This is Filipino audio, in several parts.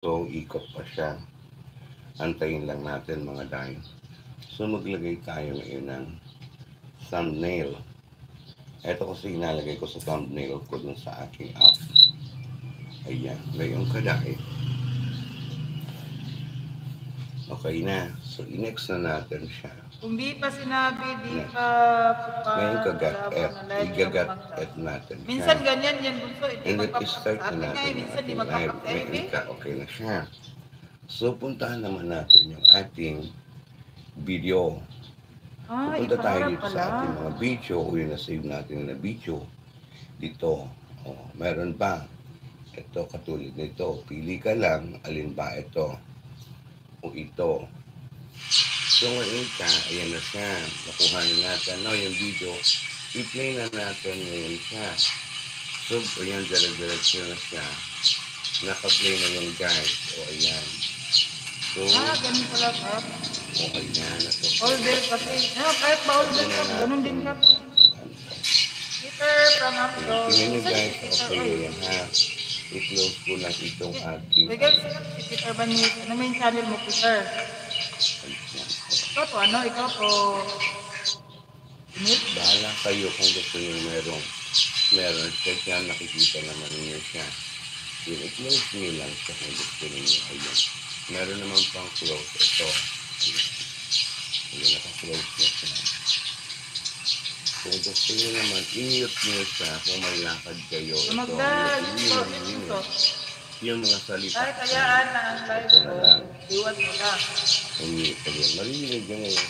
So, ikot pa siya. Antayin lang natin mga day. So, maglagay tayo ngayon ng thumbnail. Ito kasi inalagay ko sa thumbnail ko dun sa aking app. Ayan. Ngayon kadai. Okay na. So, i-next na natin siya. Kung di pa sinabi, di Next. pa Ngayon kagat malabang F. na live yung Igagat magka. F natin siya. Minsan ganyan yan, bunso. Hindi And then, magpapak start sa na akin nga. natin yung Minsan di ating live. magpapak sa May ebe. okay na siya. So, puntahan naman natin yung ating video. Pupunta tayo Ipaharap dito pala. sa ating mga video o yung na-save natin na video. Dito. Meron ba? Ito, katulad nito. Pili ka lang, alin ba ito o ito. So, ngayon ka, ayan na siya. Nakuha na natin. No, yung video, i-play na natin ngayon siya. So, ayan, dire-diretso na siya. Naka-play na yung guys. O, ayan. So, Ganun pala, Kap. o, ayan. Older kasi. Kahit ba older, Kap, ganun din, Kap. Peter from Amdo. Tingnan nyo Saan guys, si Peter? okay yan ha. I-close ko lang itong ating. Uy, guys, si Peter ba ni... Ano may channel mo, Peter? Ikaw po, ano? Ikaw po... Init? Bahala kayo kung gusto nyo meron siya siya, nakikita naman niyo siya. Yung i-close nyo lang siya kung gusto niyo. Ayan. Meron naman pang close. Ito. Ayan, naka-close na siya. Kung gusto nyo naman, i-mute nyo siya kung may lakad kayo. Ito, yung mga salita. Ay, kayaan na ang live ko. Iwan mo na. I-mute. Ayan, marinig nyo ngayon.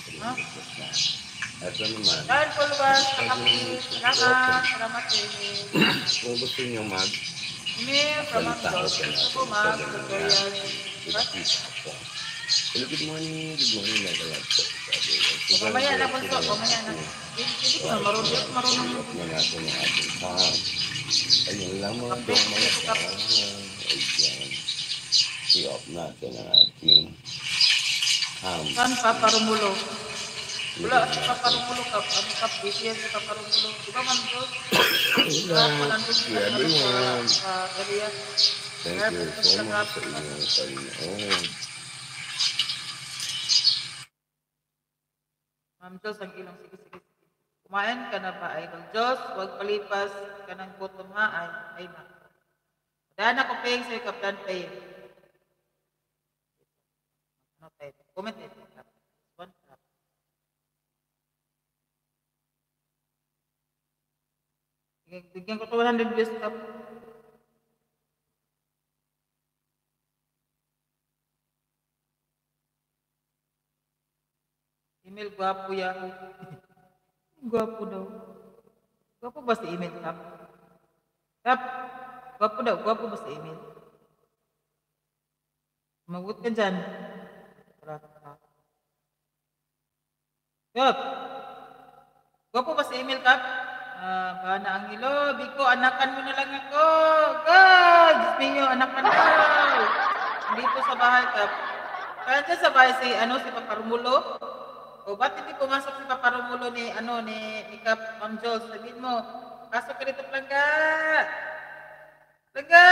Ito naman. Dahil po ba, nakapit, salamat kung gusto nyo email from Amdo. Gusto ko tutorial. Hello, good morning. Good morning, Nagalag po. Mamaya na po ito. Mamaya na. Hindi ko marunong. Na natin ang ating saham. Ayun lang mga itong mga saham. Ayan. I-off natin ang ating ham. Saan paparumulo? Wala, si paparumulo ka. Ano ka, BTS si paparumulo. Di ba man doon? Everyone. Area. Thank you so much sa inyong Panginoon. Ma'am Diyos, ang ilong. Sige. Kumain ka na ba, Idol Diyos? Huwag palipas ka ng gutom ha. Ay na. Dahil na ko paying sa'yo, Kaplan Pay. Ano tayo? Comment it. One tap. Bigyan ko to 100 views, Kap. Email, gwapo Yahoo. Gwapo daw. Gwapo ba si email, Kap? Kap, gwapo daw. Gwapo ba si email? Magot ka dyan. Kap, gwapo ba si email, Kap? Bana ang ilo. Biko, anakan mo na lang ako. God! Diyos minyo, anakan daw. Dito sa bahay, Kap. Kaya dyan sa bahay si Paparumulo. O, ba't hindi pumasok si Paparumulo ni Kap Ma'am Jules? Sabihin mo, pasok ka dito, Plangga! Plangga!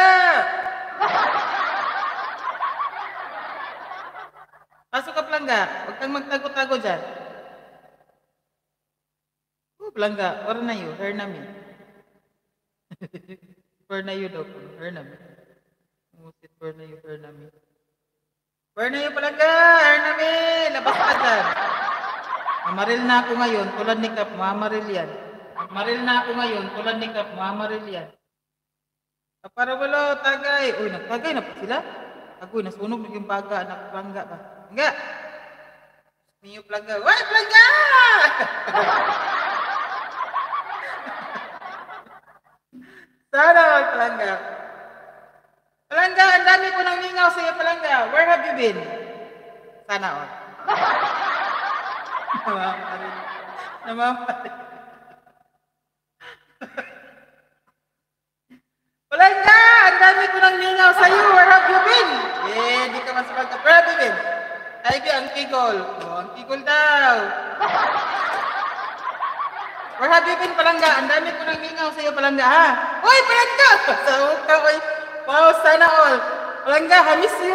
Pasok ka, Plangga. Huwag kang magtago-tago dyan. Plangga, or na yun, her nami. Per na yun daw po, her nami. Umusit, per na yun, her nami. Per na yun, Plangga, her nami, labas ka dyan. Mamaril na ako ngayon, tulad ni Kap, mamaril yan. Mamaril na ako ngayon, tulad ni Kap, mamaril yan. Paparumulo, tagay. Uy, nagtagay na po sila. Agoy, nasunog na yung baga, anak Plangga ba? Plangga! Miyo, Plangga. Why, Plangga! Sana all, Palangga. Palangga, ang dami ko nang lingaw sa iyo, Palangga. Where have you been? Sana all. Namamparin. Palangga, ang dami ko nang lingaw sa iyo. Where have you been? Di ka masapagka. Where have you been? Ivy, ang kigol. Ang kigol daw. Where have you been, Palangga? Ang dami ko nang lingaw sa iyo, Palangga, ha? Uy, Palangga! Sa uka, uy. Wow, sana all. Langga, I miss you.